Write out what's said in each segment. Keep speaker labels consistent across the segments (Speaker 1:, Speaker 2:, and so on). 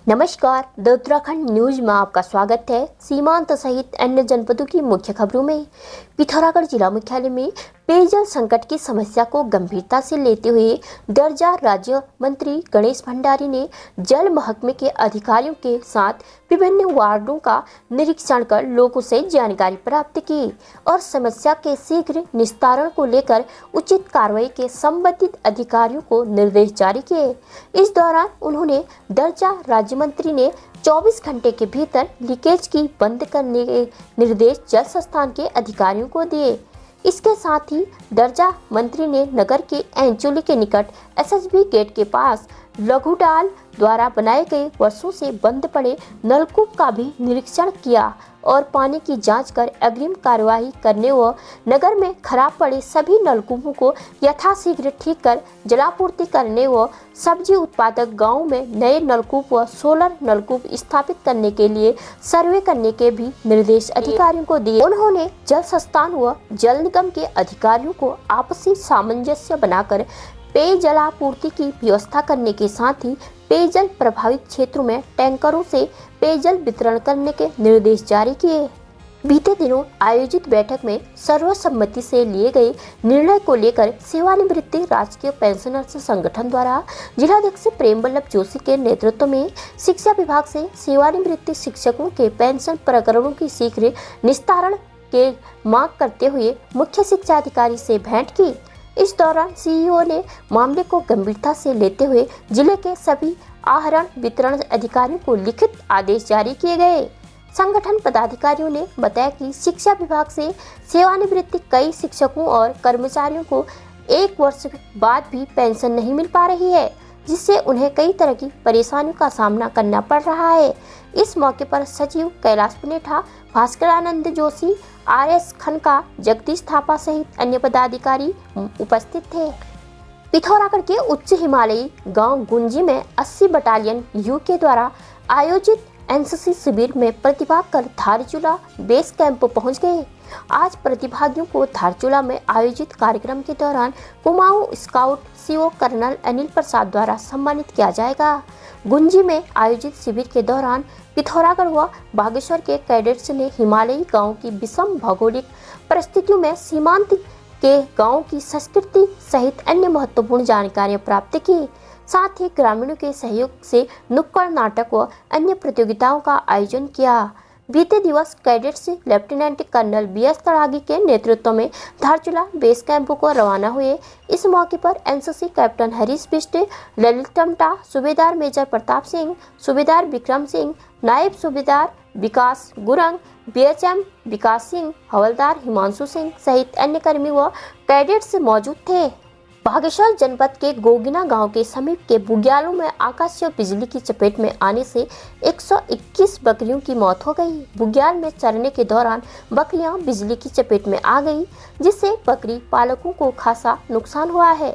Speaker 1: नमस्कार, the Uttarakhand news में आपका स्वागत है। सीमांत सहित अन्य जनपदों की मुख्य खबरों में पिथौरागढ़ जिला मुख्यालय में पेयजल संकट की समस्या को गंभीरता से लेते हुए दर्जा राज्य मंत्री गणेश भंडारी ने जल महकमे के अधिकारियों के साथ विभिन्न वार्डों का निरीक्षण कर लोगों से जानकारी प्राप्त की और समस्या के शीघ्र निस्तारण को लेकर उचित कार्रवाई के संबंधित अधिकारियों को निर्देश जारी किए। इस दौरान उन्होंने दर्जा राज्य मंत्री ने 24 घंटे के भीतर लीकेज की बंद करने के निर्देश जल संस्थान के अधिकारियों को दिए। इसके साथ ही दर्जा मंत्री ने नगर के एंचोली के निकट एसएसबी गेट के पास लघुडाल द्वारा बनाए गए वर्षों से बंद पड़े नलकूप का भी निरीक्षण किया और पानी की जांच कर अग्रिम कार्यवाही करने व नगर में खराब पड़े सभी नलकूपों को यथाशीघ्र ठीक कर जलापूर्ति करने व सब्जी उत्पादक गांव में नए नलकूप व सोलर नलकूप स्थापित करने के लिए सर्वे करने के भी निर्देश अधिकारियों को दिए। उन्होंने जल संस्थान व जल निगम के अधिकारियों को आपसी सामंजस्य बनाकर पेयजलापूर्ति की व्यवस्था करने के साथ ही पेयजल प्रभावित क्षेत्रों में टैंकरों से पेयजल वितरण करने के निर्देश जारी किए। बीते दिनों आयोजित बैठक में सर्वसम्मति से लिए गए निर्णय को लेकर सेवानिवृत्ति राजकीय पेंशनर्स संगठन द्वारा जिलाध्यक्ष प्रेम वल्लभ जोशी के नेतृत्व में शिक्षा विभाग से सेवानिवृत्ति शिक्षकों के पेंशन प्रकरणों की शीघ्र निस्तारण के मांग करते हुए मुख्य शिक्षा अधिकारी से भेंट की। इस दौरान सीईओ ने मामले को गंभीरता से लेते हुए जिले के सभी आहरण वितरण अधिकारियों को लिखित आदेश जारी किए गए। संगठन पदाधिकारियों ने बताया कि शिक्षा विभाग से सेवानिवृत्ति कई शिक्षकों और कर्मचारियों को 1 वर्ष बाद भी पेंशन नहीं मिल पा रही है, जिससे उन्हें कई तरह की परेशानियों का सामना करना पड़ रहा है। इस मौके पर सचिव कैलाश पुनेठा, भास्करानंद जोशी, आरएस खनका, जगदीश थापा सहित अन्य पदाधिकारी उपस्थित थे। पिथौरागढ़ के उच्च हिमालयी गांव गुंजी में 80 बटालियन यू के द्वारा आयोजित एनसीसी शिविर में प्रतिभाग कर धारचूला बेस कैंप पहुंच गए। आज प्रतिभागियों को धारचूला में आयोजित कार्यक्रम के दौरान Kumaon scout CO colonel Anil Prasad द्वारा सम्मानित किया जाएगा। गुंजी में आयोजित शिविर के दौरान पिथौरागढ़ व बागेश्वर के कैडेट्स ने हिमालयी गांव की विषम भौगोलिक परिस्थितियों में सीमांत के गांव की संस्कृति सहित अन्य महत्वपूर्ण जानकारियां प्राप्त की। साथ ही ग्रामीणों के सहयोग से नुक्कड़ नाटक व अन्य प्रतियोगिताओं का आयोजन किया। बीते दिवस cadets lieutenant colonel BS Tadagi के नेतृत्व में धारचूला बेस कैंप को रवाना हुए। इस मौके पर एनसीसी कैप्टन हरीश बिष्ट, ललित टमटा, सूबेदार मेजर प्रताप सिंह, सूबेदार विक्रम सिंह, नायब सूबेदार विकास गुरंग, बीएचएम विकास सिंह, हवलदार हिमांशु सिंह सहित अन्य कर्मी व कैडेट्स मौजूद थे। बागेश्वर जनपद के गोगिना गांव के समीप के बुग्यालों में आकाशीय बिजली की चपेट में आने से 121 बकरियों की मौत हो गई। बुग्याल में चरने के दौरान बकरियां बिजली की चपेट में आ गई, जिससे बकरी पालकों को खासा नुकसान हुआ है।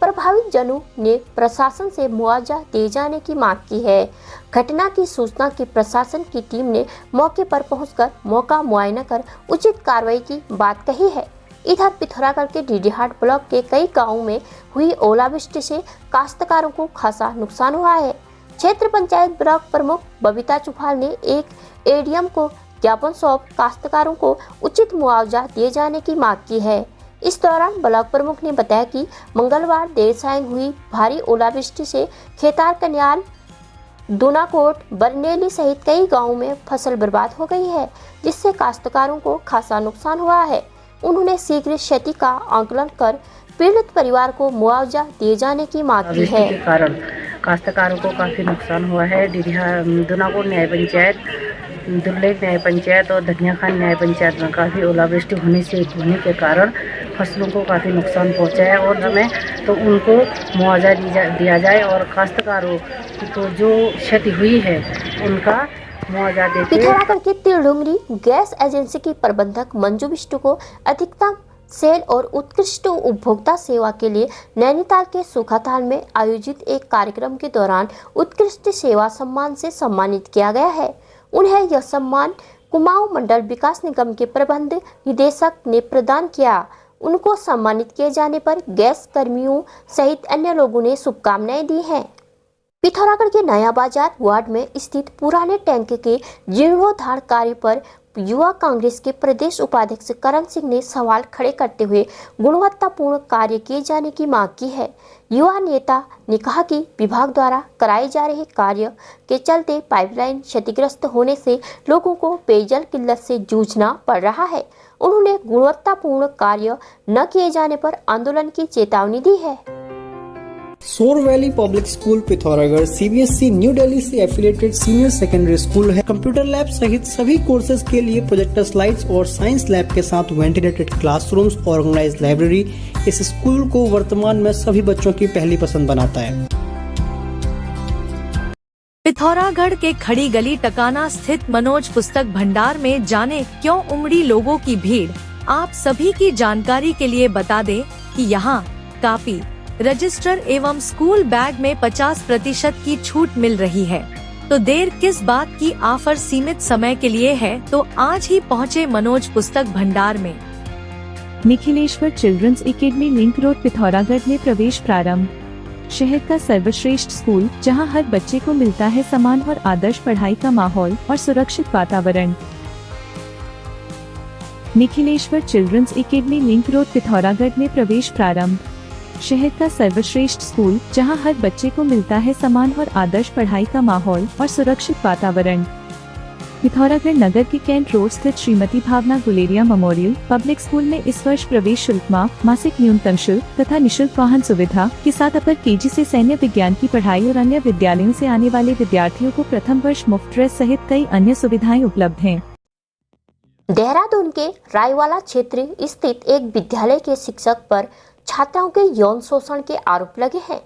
Speaker 1: प्रभावित जनों ने प्रशासन से मुआवजा दिए जाने की मांग की है। घटना की सूचना की प्रशासन की टीम ने मौके पर पहुंचकर मौका मुआयना कर उचित कार्रवाई की बात कही है। इधर पिथौरागढ़ के डीडीहाट ब्लॉक के कई गांवों में हुई ओलावृष्टि से काश्तकारों को खासा नुकसान हुआ है। क्षेत्र पंचायत ब्लॉक प्रमुख बबीता चुफाल ने एक एडीएम को ज्ञापन सौंप काश्तकारों को उचित मुआवजा दिए जाने की मांग की है। इस दौरान ब्लॉक प्रमुख ने बताया कि मंगलवार देर सायं हुई भारी ओलावृष्टि से खेतार कन्याल, दूनाकोट, बरनेली सहित कई गाँवों में फसल बर्बाद हो गई है, जिससे काश्तकारों को खासा नुकसान हुआ है। उन्होंने शीघ्र क्षति का आंकलन कर पीड़ित परिवार को मुआवजा दिए जाने की मांग की है।
Speaker 2: के कारण काश्तकारों को काफ़ी नुकसान हुआ है। दूनाकोट न्याय पंचायत, दुर्लेख न्याय पंचायत और धनियाखान न्याय पंचायत में काफ़ी ओलावृष्टि होने के कारण फसलों को काफ़ी नुकसान पहुंचा है और हमें तो उनको मुआवजा दिया जाए और काश्तकारों को जो क्षति हुई है उनका
Speaker 1: पिथौरागढ़ के तिलडुंगरी गैस एजेंसी की प्रबंधक मंजू बिष्टू को अधिकतम सेल और उत्कृष्ट उपभोक्ता सेवा के लिए नैनीताल के सूखाताल में आयोजित एक कार्यक्रम के दौरान उत्कृष्ट सेवा सम्मान से सम्मानित किया गया है। उन्हें यह सम्मान कुमाऊं मंडल विकास निगम के प्रबंध निदेशक ने प्रदान किया। उनको सम्मानित किए जाने पर गैस कर्मियों सहित अन्य लोगों ने शुभकामनाएं दी हैं। पिथौरागढ़ के नया बाजार वार्ड में स्थित पुराने टैंक के जीर्णोद्धार कार्य पर युवा कांग्रेस के प्रदेश उपाध्यक्ष करण सिंह ने सवाल खड़े करते हुए गुणवत्तापूर्ण कार्य किए जाने की मांग की है। युवा नेता ने कहा कि विभाग द्वारा कराए जा रहे कार्य के चलते पाइपलाइन क्षतिग्रस्त होने से लोगों को पेयजल किल्लत से जूझना पड़ रहा है। उन्होंने गुणवत्तापूर्ण कार्य न किए जाने पर आंदोलन की चेतावनी दी है।
Speaker 3: सोर valley public school Pithoragarh CBSE new Delhi से एफिलिएटेड सीनियर सेकेंडरी स्कूल है। कंप्यूटर लैब सहित सभी कोर्सेज के लिए प्रोजेक्टर स्लाइड्स और साइंस लैब के साथ वेंटिलेटेड क्लासरूम्स, ऑर्गेनाइज्ड लाइब्रेरी इस स्कूल को वर्तमान में सभी बच्चों की पहली पसंद बनाता है।
Speaker 4: पिथौरागढ़ के खड़ी गली टकाना स्थित मनोज पुस्तक भंडार में जाने क्यों उमड़ी लोगों की भीड़। आप सभी की जानकारी के लिए बता दें कि यहाँ कापी, रजिस्टर एवं स्कूल बैग में 50% की छूट मिल रही है। तो देर किस बात की, ऑफर सीमित समय के लिए है, तो आज ही पहुँचे मनोज पुस्तक भंडार में।
Speaker 5: Nikhileshwar children's academy link road Pithoragarh में प्रवेश प्रारंभ। शहर का सर्वश्रेष्ठ स्कूल जहां हर बच्चे को मिलता है समान और आदर्श पढ़ाई का माहौल और सुरक्षित वातावरण। Nikhileshwar children's academy link road Pithoragarh में प्रवेश प्रारंभ। शहर का सर्वश्रेष्ठ स्कूल जहां हर बच्चे को मिलता है समान और आदर्श पढ़ाई का माहौल और सुरक्षित वातावरण। पिथौरागढ़ नगर के कैंट रोड स्थित श्रीमती भावना गुलेरिया मेमोरियल पब्लिक स्कूल में इस वर्ष प्रवेश शुल्क माफ, मासिक न्यूनतम शुल्क तथा निःशुल्क वाहन सुविधा के साथ अपर केजी से सैन्य विज्ञान की पढ़ाई और अन्य विद्यालयों से आने वाले विद्यार्थियों को प्रथम वर्ष मुफ्त ड्रेस सहित कई अन्य सुविधाएं उपलब्ध हैं।
Speaker 1: देहरादून के रायवाला क्षेत्र स्थित एक विद्यालय के शिक्षक पर छात्राओं के यौन शोषण के आरोप लगे हैं।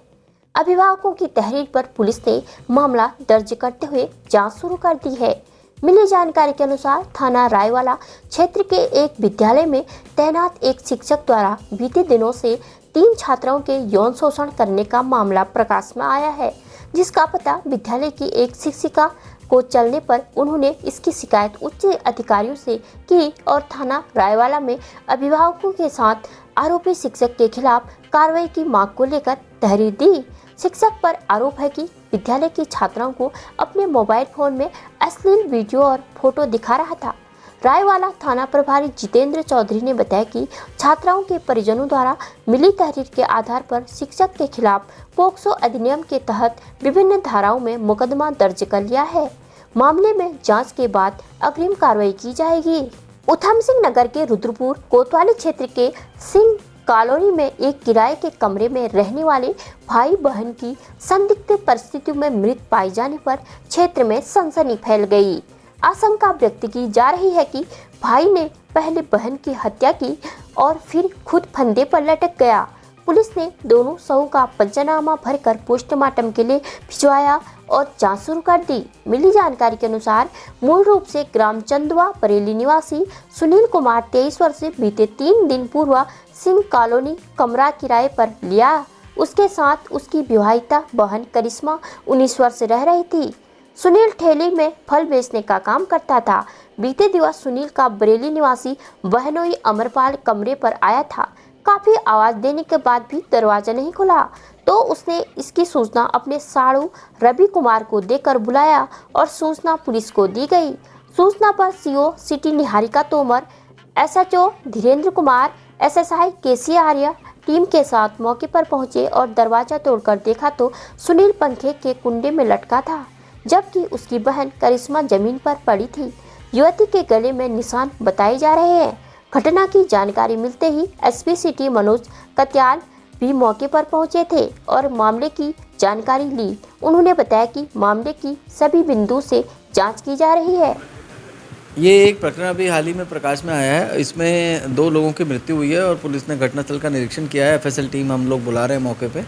Speaker 1: अभिभावकों की तहरीर पर पुलिस ने मामला दर्ज करते हुए जांच शुरू कर दी है। मिली जानकारी के अनुसार थाना रायवाला क्षेत्र के एक विद्यालय में तैनात एक शिक्षक द्वारा बीते दिनों से 3 छात्राओं के यौन शोषण करने का मामला प्रकाश में आया है, जिसका पता विद्यालय की एक शिक्षिका को चलने पर उन्होंने इसकी शिकायत उच्च अधिकारियों से की और थाना रायवाला में अभिभावकों के साथ आरोपी शिक्षक के खिलाफ कार्रवाई की मांग को लेकर तहरीर दी। शिक्षक पर आरोप है कि विद्यालय की छात्राओं को अपने मोबाइल फोन में अश्लील वीडियो और फोटो दिखा रहा था। रायवाला थाना प्रभारी जितेंद्र चौधरी ने बताया कि छात्राओं के परिजनों द्वारा मिली तहरीर के आधार पर शिक्षक के खिलाफ पोक्सो अधिनियम के तहत विभिन्न धाराओं में मुकदमा दर्ज कर लिया है। मामले में जांच के बाद अग्रिम कार्रवाई की जाएगी। उधम सिंह नगर के रुद्रपुर कोतवाली क्षेत्र के सिंह कॉलोनी में एक किराए के कमरे में रहने वाले भाई बहन की संदिग्ध परिस्थितियों में मृत पाए जाने पर क्षेत्र में सनसनी फैल गई। आशंका व्यक्त की जा रही है कि भाई ने पहले बहन की हत्या की और फिर खुद फंदे पर लटक गया। पुलिस ने दोनों शवों का पंचनामा भरकर पोस्टमार्टम के लिए भिजवाया और जांच शुरू कर दी। मिली जानकारी के अनुसार मूल रूप से ग्राम चंदवा बरेली निवासी सुनील कुमार 23 वर्ष से बीते 3 दिन पूर्व सिंह कॉलोनी कमरा किराए पर लिया। उसके साथ उसकी विवाहिता बहन करिश्मा 19 वर्ष रह रही थी। सुनील ठेले में फल बेचने का काम करता था। बीते दिवस सुनील का बरेली निवासी बहनोई अमरपाल कमरे पर आया था। काफी आवाज देने के बाद भी दरवाजा नहीं खुला तो उसने इसकी सूचना अपने साड़ू रवि कुमार को देकर बुलाया और सूचना पुलिस को दी गई। सूचना पर CO city Niharika Tomar, SHO Dhirendra Kumar, SSI KC Arya टीम के साथ मौके पर पहुंचे और दरवाजा तोड़कर देखा तो सुनील पंखे के कुंडे में लटका था, जबकि उसकी बहन करिश्मा जमीन पर पड़ी थी। युवती के गले में निशान बताए जा रहे हैं। घटना की जानकारी मिलते ही एसपी सिटी मनोज कत्याल भी मौके पर पहुंचे थे और मामले की जानकारी ली। उन्होंने बताया कि मामले की सभी बिंदु से जांच की जा रही है।
Speaker 6: ये एक प्रकरण अभी हाल ही में प्रकाश में आया है। इसमें 2 लोगों की मृत्यु हुई है और पुलिस ने घटनास्थल का निरीक्षण किया है। एफएसएल टीम हम लोग बुला रहे हैं मौके पे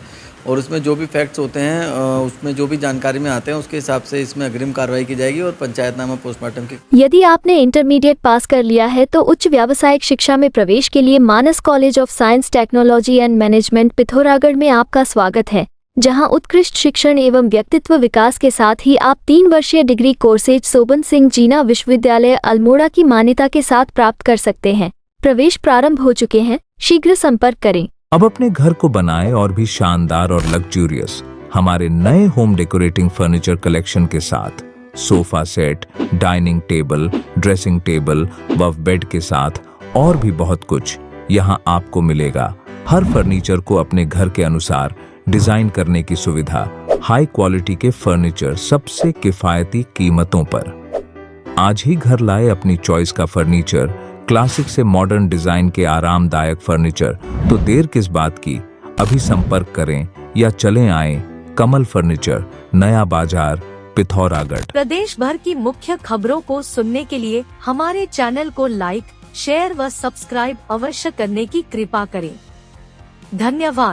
Speaker 6: और उसमें जो भी फैक्ट्स होते हैं उसमें जो भी जानकारी में आते हैं उसके हिसाब से इसमें अग्रिम कार्रवाई की जाएगी और पंचायतनामा पोस्टमार्टम की।
Speaker 7: यदि आपने इंटरमीडिएट पास कर लिया है तो उच्च व्यावसायिक शिक्षा में प्रवेश के लिए Manas college of science technology and management Pithoragarh में आपका स्वागत है, जहां उत्कृष्ट शिक्षण एवं व्यक्तित्व विकास के साथ ही आप 3 वर्षीय डिग्री कोर्सेज सोबन सिंह जीना विश्वविद्यालय अल्मोड़ा की मान्यता के साथ प्राप्त कर सकते हैं। प्रवेश प्रारंभ हो चुके हैं, शीघ्र संपर्क करें।
Speaker 8: अब अपने घर को बनाएं और भी शानदार और लग्जूरियस। हमारे नए होम डेकोरेटिंग फर्नीचर कलेक्शन के साथ sofa set, dining table, dressing table व बेड के साथ और भी बहुत कुछ यहाँ आपको मिलेगा। हर फर्नीचर को अपने घर के अनुसार डिजाइन करने की सुविधा, हाई क्वालिटी के फर्नीचर सबसे किफायती कीमतों पर। आज ही घर लाए अपनी चॉइस का फर्नीचर, क्लासिक से मॉडर्न डिजाइन के आरामदायक फर्नीचर। तो देर किस बात की, अभी संपर्क करें या चलें आए कमल फर्नीचर, नया बाजार, पिथौरागढ़।
Speaker 4: प्रदेश भर की मुख्य खबरों को सुनने के लिए हमारे चैनल को लाइक, शेयर व सब्सक्राइब अवश्य करने की कृपा करें। धन्यवाद।